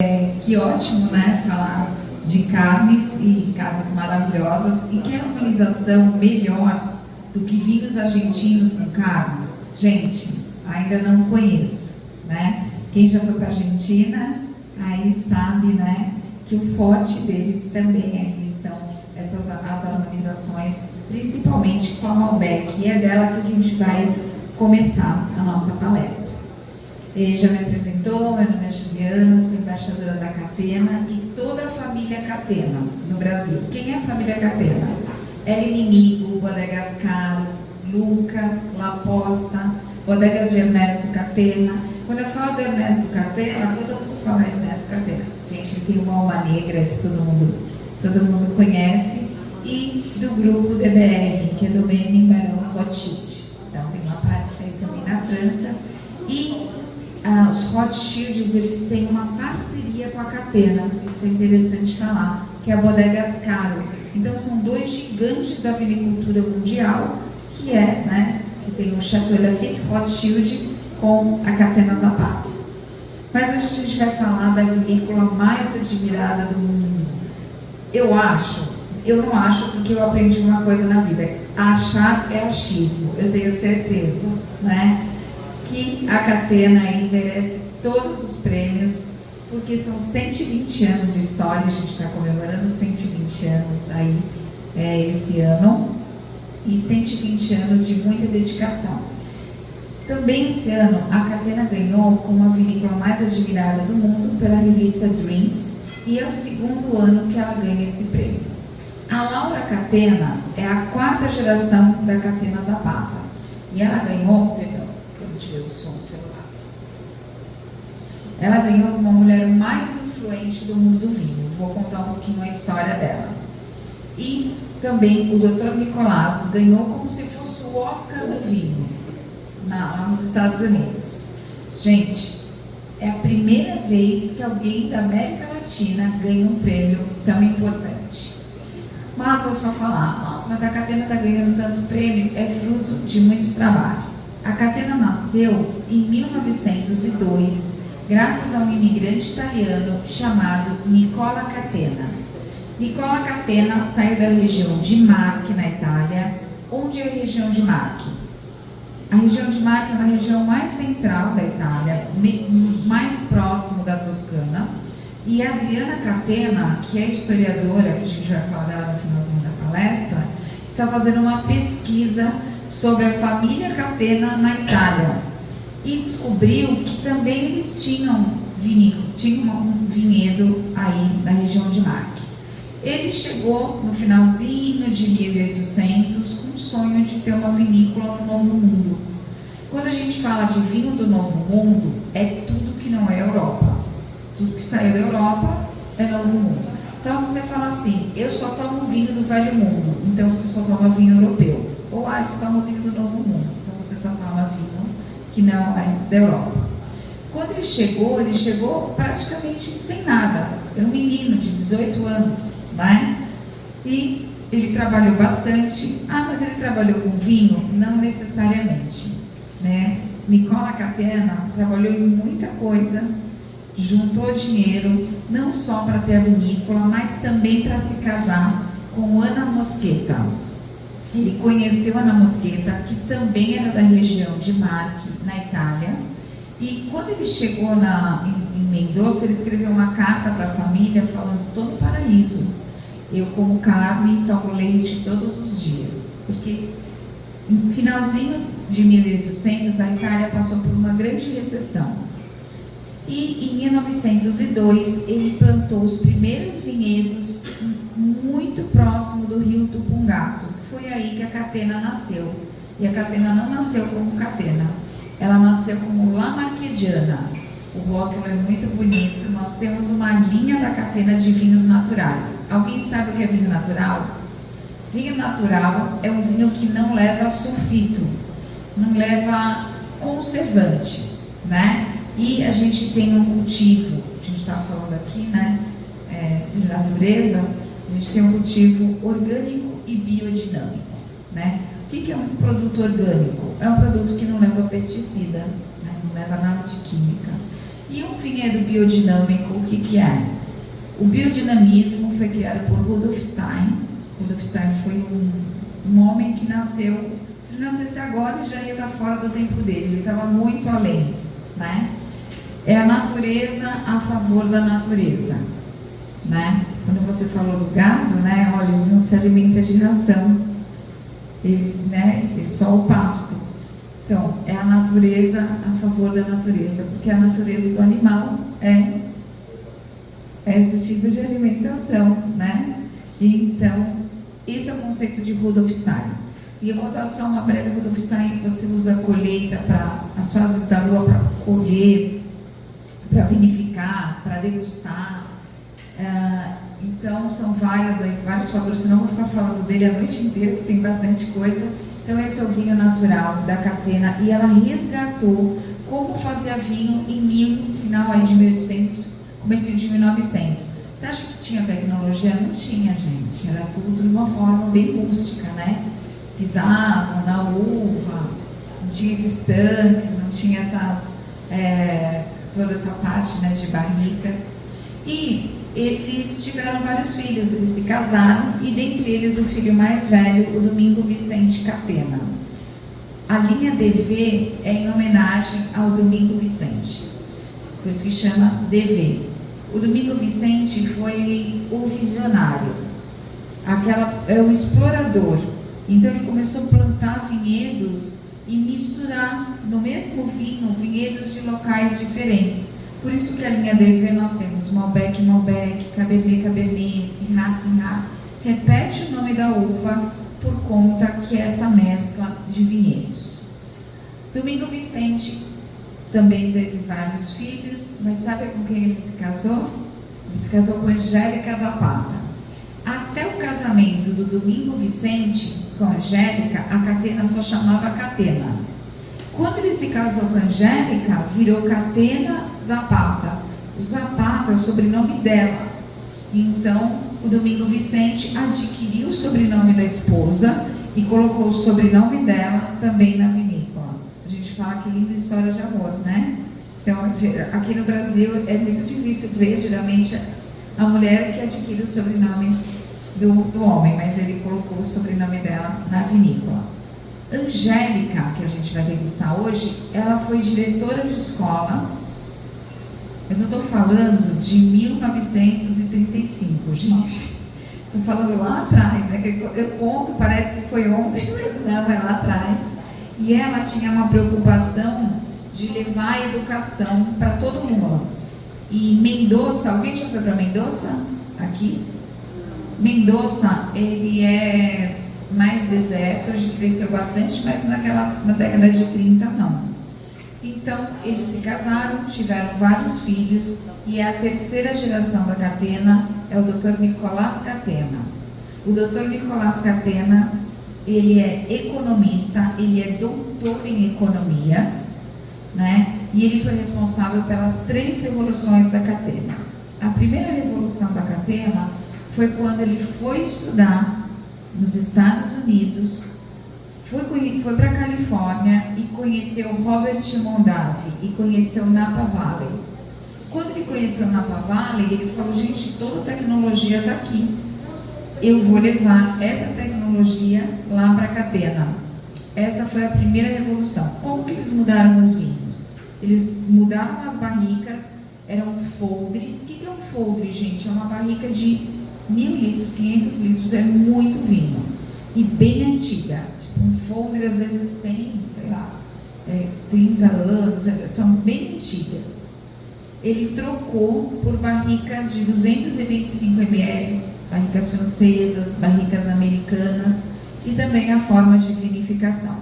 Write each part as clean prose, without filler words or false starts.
Que ótimo, né? Falar de carnes e carnes maravilhosas. E que harmonização melhor do que vinhos argentinos com carnes? Gente, ainda não conheço, né? Quem já foi para a Argentina, aí sabe, né? Que o forte deles também aí são as harmonizações, principalmente com a Malbec. E é dela que a gente vai começar a nossa palestra. Ele já me apresentou, meu nome é Juliana, sou embaixadora da Catena e toda a família Catena no Brasil. Quem é a família Catena? El Inimigo, Bodegas Caro, Luca, La Posta, Bodegas de Ernesto Catena. Quando eu falo de Ernesto Catena, todo mundo fala Ernesto Catena. Gente, ele tem uma alma negra que todo mundo conhece. E do grupo DBR, que é Domaine Barão Rothschild. Então tem uma parte aí também na França. E os Rothschilds, eles têm uma parceria com a Catena, isso é interessante falar, que é a Bodegas Caro. Então são dois gigantes da vinicultura mundial, que é, né, que tem o Chateau Lafite Rothschild com a Catena Zapata. Mas hoje a gente vai falar da vinícola mais admirada do mundo. Eu não acho, porque eu aprendi uma coisa na vida, achar é achismo, eu tenho certeza, né? Que a Catena aí merece todos os prêmios, porque são 120 anos de história, a gente está comemorando 120 anos aí esse ano, e 120 anos de muita dedicação. Também esse ano a Catena ganhou como a vinícola mais admirada do mundo pela revista Drinks, e é o segundo ano que ela ganha esse prêmio. A Laura Catena é a quarta geração da Catena Zapata, e ela ganhou, tirei o som do celular. Ela ganhou como a mulher mais influente do mundo do vinho. Vou contar um pouquinho a história dela. E também o Dr. Nicolás ganhou como se fosse o Oscar do vinho, lá nos Estados Unidos. Gente, é a primeira vez que alguém da América Latina ganha um prêmio tão importante. Mas você vai falar, nossa, mas a Catena está ganhando tanto prêmio, é fruto de muito trabalho. A Catena nasceu em 1902, graças a um imigrante italiano chamado Nicola Catena. Nicola Catena saiu da região de Marche, na Itália. Onde é a região de Marche? A região de Marche é uma região mais central da Itália, mais próximo da Toscana. E a Adriana Catena, que é historiadora, que a gente vai falar dela no finalzinho da palestra, está fazendo uma pesquisa sobre a família Catena na Itália e descobriu que também eles tinham um vinhedo aí na região de Marche. Ele chegou no finalzinho de 1800 com o sonho de ter uma vinícola no Novo Mundo. Quando a gente fala de vinho do Novo Mundo, é tudo que não é Europa. Tudo que saiu da Europa é Novo Mundo. Então, se você fala assim, eu só tomo vinho do Velho Mundo, então você só toma vinho europeu. Ou, eu só tomo vinho do Novo Mundo, então você só toma vinho que não é da Europa. Quando ele chegou praticamente sem nada. Era um menino de 18 anos, né? E ele trabalhou bastante. Mas ele trabalhou com vinho? Não necessariamente, né? Nicola Catena trabalhou em muita coisa, juntou dinheiro, não só para ter a vinícola, mas também para se casar com Ana Mosqueta. Ele conheceu Ana Mosqueta, que também era da região de Marche, na Itália, e quando ele chegou em Mendoza, ele escreveu uma carta para a família falando: estou no paraíso, eu como carne e tomo leite todos os dias, porque no finalzinho de 1800 a Itália passou por uma grande recessão. E em 1902 ele plantou os primeiros vinhedos muito próximo do rio Tupungato. Foi aí que a Catena nasceu. E a Catena não nasceu como Catena, ela nasceu como La Marchegiana. O rótulo é muito bonito. Nós temos uma linha da Catena de vinhos naturais. Alguém sabe o que é vinho natural? Vinho natural é um vinho que não leva sulfito, não leva conservante, né? E a gente tem um cultivo, a gente está falando aqui, né, de natureza, a gente tem um cultivo orgânico e biodinâmico, né? O que é um produto orgânico? É um produto que não leva pesticida, né? Não leva nada de química. E um vinhedo biodinâmico, o que é? O biodinamismo foi criado por Rudolf Stein. Rudolf Stein foi um homem que nasceu, se ele nascesse agora, ele já ia estar fora do tempo dele, ele estava muito além, né? É a natureza a favor da natureza, né? Quando você falou do gado, né? Olha, ele não se alimenta de ração, ele só o pasto. Então, é a natureza a favor da natureza, porque a natureza do animal é esse tipo de alimentação, né? Então, esse é o conceito de Rudolf Stein. E eu vou dar só uma breve Rudolf Stein. Você usa a colheita para as fases da lua, para colher, para vinificar, para degustar. Então, são vários fatores, senão eu vou ficar falando dele a noite inteira, que tem bastante coisa. Então, esse é o vinho natural da Catena, e ela resgatou como fazia vinho em final aí de 1800, começo de 1900. Você acha que tinha tecnologia? Não tinha, gente. Era tudo de uma forma bem rústica, né? Pisavam na uva, não tinha esses tanques, não tinha toda essa parte, né, de barricas. E eles tiveram vários filhos, eles se casaram, e dentre eles o filho mais velho, o Domingo Vicente Catena. A linha DV é em homenagem ao Domingo Vicente, por isso que chama DV. O Domingo Vicente foi o visionário, é o explorador. Então ele começou a plantar vinhedos e misturar no mesmo vinho vinhedos de locais diferentes. Por isso que a linha DV nós temos Malbec, Cabernet, Syrah. Repete o nome da uva por conta que é essa mescla de vinhedos. Domingo Vicente também teve vários filhos, mas sabe com quem ele se casou? Ele se casou com Angélica Zapata. Até o casamento do Domingo Vicente com Angélica, a Catena só chamava Catena. Quando ele se casou com Angélica, virou Catena Zapata. O Zapata é o sobrenome dela. Então, o Domingo Vicente adquiriu o sobrenome da esposa e colocou o sobrenome dela também na vinícola. A gente fala que linda história de amor, né? Então, aqui no Brasil é muito difícil ver, geralmente, a mulher que adquire o sobrenome do homem, mas ele colocou o sobrenome dela na vinícola. Angélica, que a gente vai degustar hoje, ela foi diretora de escola, mas eu estou falando de 1935, gente. Estou falando lá atrás, né? Eu conto, parece que foi ontem, mas não, é lá atrás. E ela tinha uma preocupação de levar a educação para todo mundo. E Mendoza, alguém já foi para Mendoza? Aqui? Mendoza, ele é mais deserto, hoje cresceu bastante, mas na década de 30 não. Então, eles se casaram, tiveram vários filhos, e a terceira geração da Catena é o Dr. Nicolás Catena. O Dr. Nicolás Catena, ele é economista, ele é doutor em economia, né? E ele foi responsável pelas 3 revoluções da Catena. A primeira revolução da Catena foi quando ele foi estudar nos Estados Unidos, foi para a Califórnia e conheceu Robert Mondavi e conheceu Napa Valley. Quando ele conheceu Napa Valley, ele falou: gente, toda a tecnologia está aqui. Eu vou levar essa tecnologia lá para a Catena. Essa foi a primeira revolução. Como que eles mudaram os vinhos? Eles mudaram as barricas, eram foldres. O que é um foldre, gente? É uma barrica de 1.000 litros, 500 litros, é muito vinho. E bem antiga. Tipo, um foldre às vezes tem, sei lá, 30 anos, são bem antigas. Ele trocou por barricas de 225 ml, barricas francesas, barricas americanas, e também a forma de vinificação.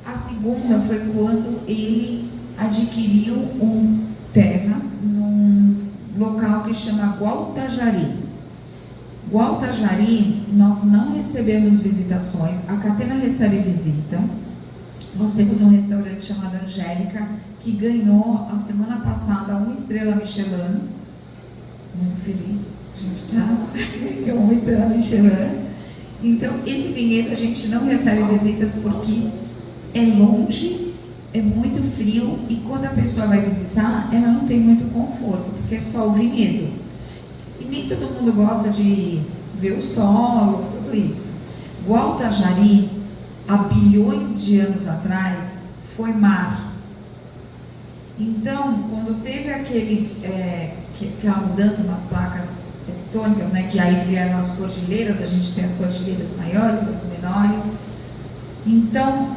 A segunda foi quando ele adquiriu terras num local que chama Gualtajari. Gualtajari, nós não recebemos visitações, a Catena recebe visita. Nós temos um restaurante chamado Angélica, que ganhou a semana passada 1 estrela Michelin. Muito feliz, a gente ganhou 1 estrela Michelin. Então, esse vinhedo a gente não recebe visitas porque é longe é muito frio e quando a pessoa vai visitar, ela não tem muito conforto, porque é só o vinhedo. E nem todo mundo gosta de ver o solo, tudo isso. Gualtajari, há bilhões de anos atrás, foi mar. Então, quando teve aquela mudança nas placas tectônicas, né, que aí vieram as cordilheiras, a gente tem as cordilheiras maiores, as menores. Então,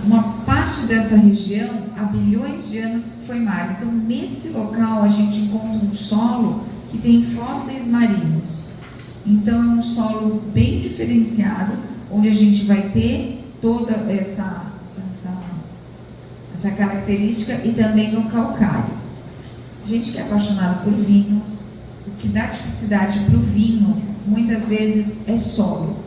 uma parte dessa região, há bilhões de anos, foi mar. Então, nesse local, a gente encontra um solo que tem fósseis marinhos. Então, é um solo bem diferenciado, onde a gente vai ter toda essa característica e também o calcário. A gente que é apaixonado por vinhos, o que dá tipicidade para o vinho, muitas vezes, é solo.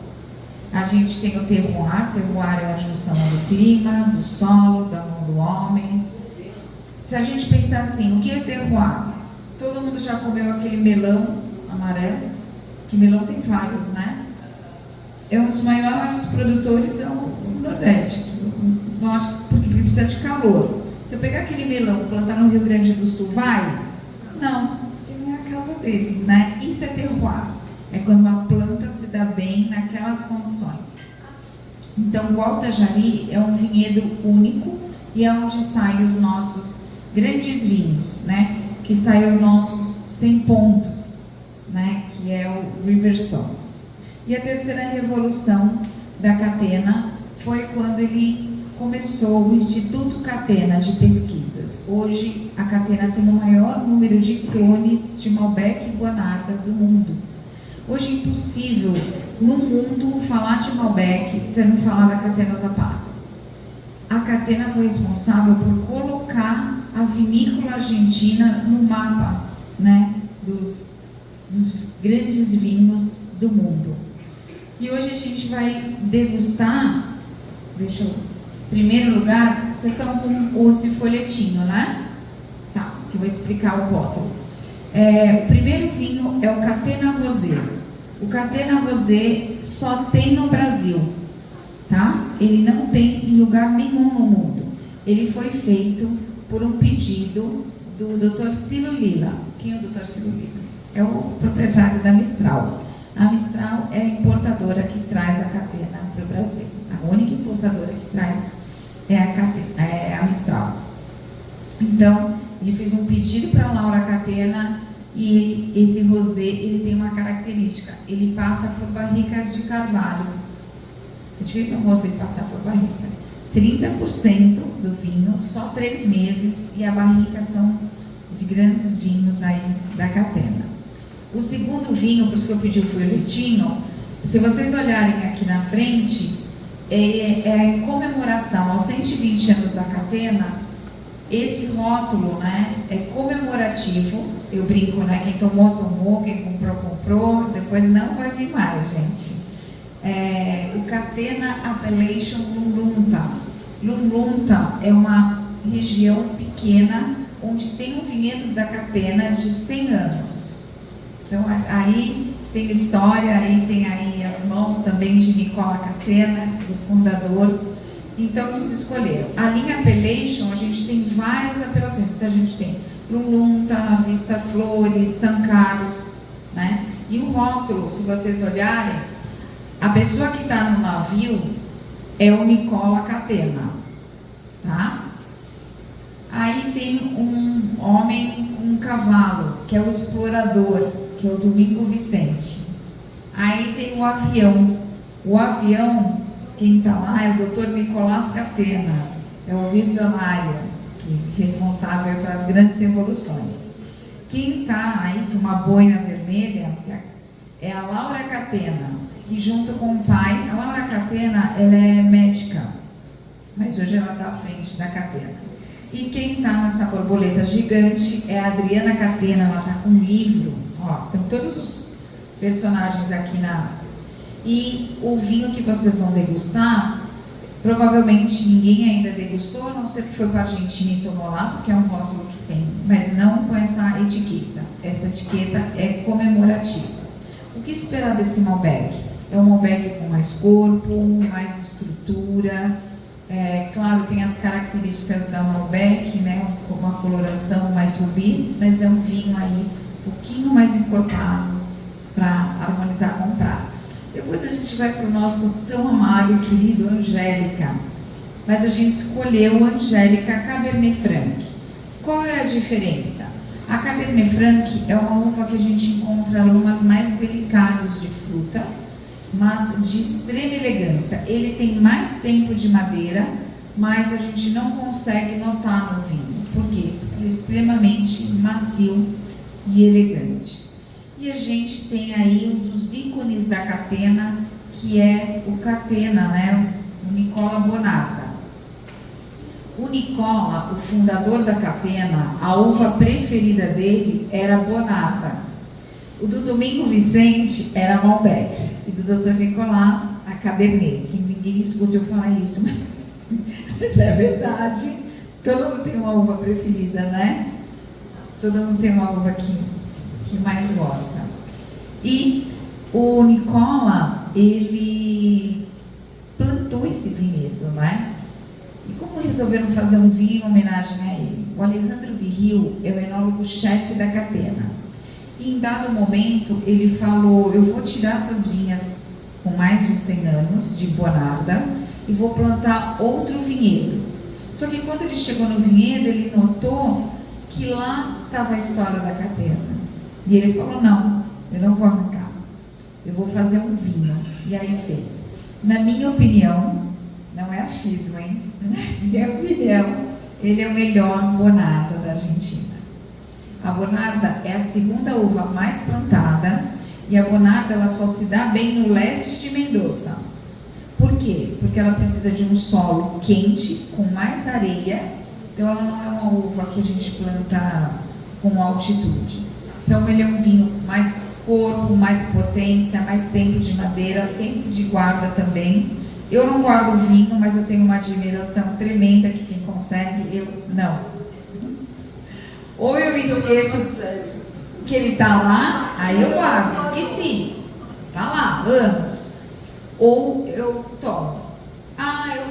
A gente tem o terroir. Terroir é a junção do clima, do solo, da mão do homem. Se a gente pensar assim, o que é terroir? Todo mundo já comeu aquele melão amarelo, que melão tem vários, né? É um dos maiores produtores, é o Nordeste, porque precisa de calor. Se eu pegar aquele melão e plantar no Rio Grande do Sul, vai? Não, porque não é a casa dele, né? Isso é terroir. É quando uma planta se dá bem naquelas condições. Então, Gualtajari é um vinhedo único e é onde saem os nossos grandes vinhos, né? Que saem os nossos 100 pontos, né? Que é o Riverstones. E a terceira revolução da Catena foi quando ele começou o Instituto Catena de Pesquisas. Hoje, a Catena tem o maior número de clones de Malbec e Bonarda do mundo. Hoje é impossível, no mundo, falar de Malbec se não falar da Catena Zapata. A Catena foi responsável por colocar a vinícola argentina no mapa, né, dos grandes vinhos do mundo. E hoje a gente vai degustar, em primeiro lugar, vocês estão com esse folhetinho, né? Tá, que eu vou explicar o rótulo. O primeiro vinho é o Catena Rosé. O Catena Rosé só tem no Brasil, tá? Ele não tem em lugar nenhum no mundo. Ele foi feito por um pedido do Dr. Ciro Lila. Quem é o Dr. Ciro Lila? É o proprietário da Mistral. A Mistral é a importadora que traz a Catena para o Brasil. A única importadora que traz é a Mistral. Então, ele fez um pedido para a Laura Catena e esse rosé, ele tem uma característica. Ele passa por barricas de carvalho. É difícil um rosé passar por barrica. 30% do vinho, só 3 meses, e a barrica são de grandes vinhos aí da Catena. O segundo vinho, por isso que eu pedi o folhetinho, se vocês olharem aqui na frente, é em comemoração aos 120 anos da Catena. Esse rótulo, né, é comemorativo. Eu brinco, né, quem tomou, tomou, quem comprou, comprou, depois não vai vir mais, gente. O Catena Appellation Lunlunta. Lunlunta é uma região pequena onde tem um vinhedo da Catena de 100 anos. Então, aí tem história, aí tem aí as mãos também de Nicola Catena, do fundador. Então, eles escolheram. A linha Appellation, a gente tem várias apelações. Então, a gente tem Lunlunta, Vista Flores, São Carlos, né? E o rótulo, se vocês olharem, a pessoa que está no navio é o Nicola Catena, tá? Aí tem um homem com um cavalo, que é o explorador, que é o Domingo Vicente. Aí tem o avião. O avião, quem está lá é o Dr. Nicolás Catena, é o visionário, que é responsável pelas grandes revoluções. Quem está aí com uma boina vermelha é a Laura Catena, que junto com o pai, a Laura Catena, ela é médica, mas hoje ela está à frente da Catena. E quem está nessa borboleta gigante é a Adriana Catena, ela está com um livro, ó, tem todos os personagens aqui E o vinho que vocês vão degustar, provavelmente ninguém ainda degustou, a não ser que foi para a Argentina e tomou lá, porque é um rótulo que tem, mas não com essa etiqueta. Essa etiqueta é comemorativa. O que esperar desse Malbec? É um Malbec com mais corpo, mais estrutura, Claro, tem as características da Malbec, né? Uma coloração mais rubi, mas é um vinho aí um pouquinho mais encorpado para harmonizar com o prato. Depois a gente vai para o nosso tão amado e querido Angélica, mas a gente escolheu Angélica Cabernet Franc. Qual é a diferença? A Cabernet Franc é uma uva que a gente encontra aromas mais delicados de fruta, mas de extrema elegância. Ele tem mais tempo de madeira, mas a gente não consegue notar no vinho. Por quê? Porque ele é extremamente macio e elegante. E a gente tem aí um dos ícones da Catena, que é o Catena, né? O Nicola Bonarda. O Nicola, o fundador da Catena, a uva preferida dele era a Bonarda. O do Domingo Vicente era a Malbec. E do Dr. Nicolás, a Cabernet. Que ninguém escuta eu falar isso, mas é verdade. Todo mundo tem uma uva preferida, né? Todo mundo tem uma uva que mais gosta. E o Nicola, ele plantou esse vinhedo, né? E como resolveram fazer um vinho em homenagem a ele? O Alejandro Virril é o enólogo-chefe da Catena. E em dado momento, ele falou, eu vou tirar essas vinhas com mais de 100 anos, de Bonarda, e vou plantar outro vinhedo. Só que quando ele chegou no vinhedo, ele notou que lá estava a história da Catena. E ele falou, não, eu não vou arrancar, eu vou fazer um vinho. E aí fez. Na minha opinião, não é achismo, hein? Na minha opinião, ele é o melhor Bonarda da Argentina. A Bonarda é a segunda uva mais plantada e a Bonarda ela só se dá bem no leste de Mendoza. Por quê? Porque ela precisa de um solo quente, com mais areia, então ela não é uma uva que a gente planta com altitude. Então ele é um vinho com mais corpo, mais potência, mais tempo de madeira, tempo de guarda também. Eu não guardo vinho, mas eu tenho uma admiração tremenda que quem consegue, eu não. Ou eu esqueço que ele está lá, aí eu guardo, esqueci, está lá, anos. Ou eu tomo.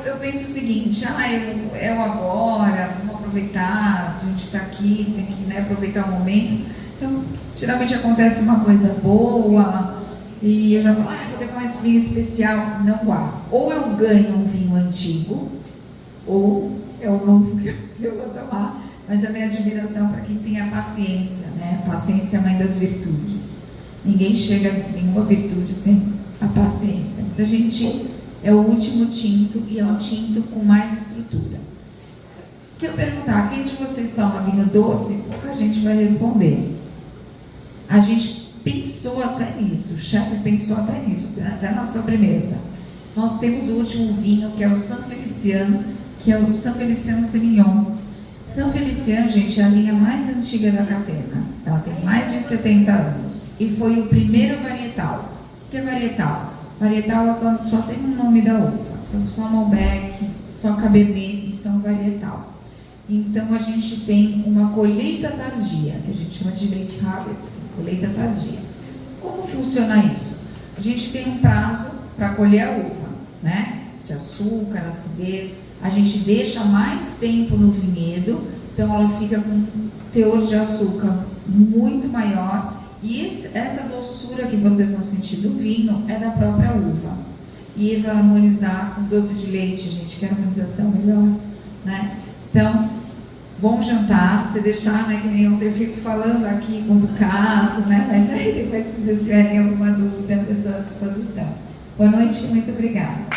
Eu penso o seguinte, eu agora, vamos aproveitar, a gente está aqui, tem que aproveitar o momento. Então, geralmente acontece uma coisa boa e eu já falo, vou levar um vinho especial, não guardo. Ou eu ganho um vinho antigo, ou é o novo que eu vou tomar. Mas a minha admiração para quem tem a paciência, né? Paciência é a mãe das virtudes. Ninguém chega a nenhuma virtude sem a paciência. Então, a gente é o último tinto e é um tinto com mais estrutura. Se eu perguntar quem de vocês toma vinho doce, pouca gente vai responder. A gente pensou até nisso, o chefe pensou até nisso, até na sobremesa. Nós temos o último vinho, que é o San Feliciano, que é o San Feliciano Semillon. San Feliciano, gente, é a linha mais antiga da Catena. Ela tem mais de 70 anos e foi o primeiro varietal. O que é varietal? Varietal é quando só tem o nome da uva. Então, só Malbec, só Cabernet, isso é um varietal. Então, a gente tem uma colheita tardia, que a gente chama de late harvest, colheita tardia. Como funciona isso? A gente tem um prazo para colher a uva, né? De açúcar, acidez. A gente deixa mais tempo no vinhedo, então ela fica com um teor de açúcar muito maior. E essa doçura que vocês vão sentir do vinho é da própria uva. E vai harmonizar com doce de leite, gente, que é a harmonização melhor, né? Então, bom jantar, se deixar, né, que nem ontem eu fico falando aqui com o caso, né, mas aí depois se vocês tiverem alguma dúvida, eu estou à disposição. Boa noite, muito obrigada.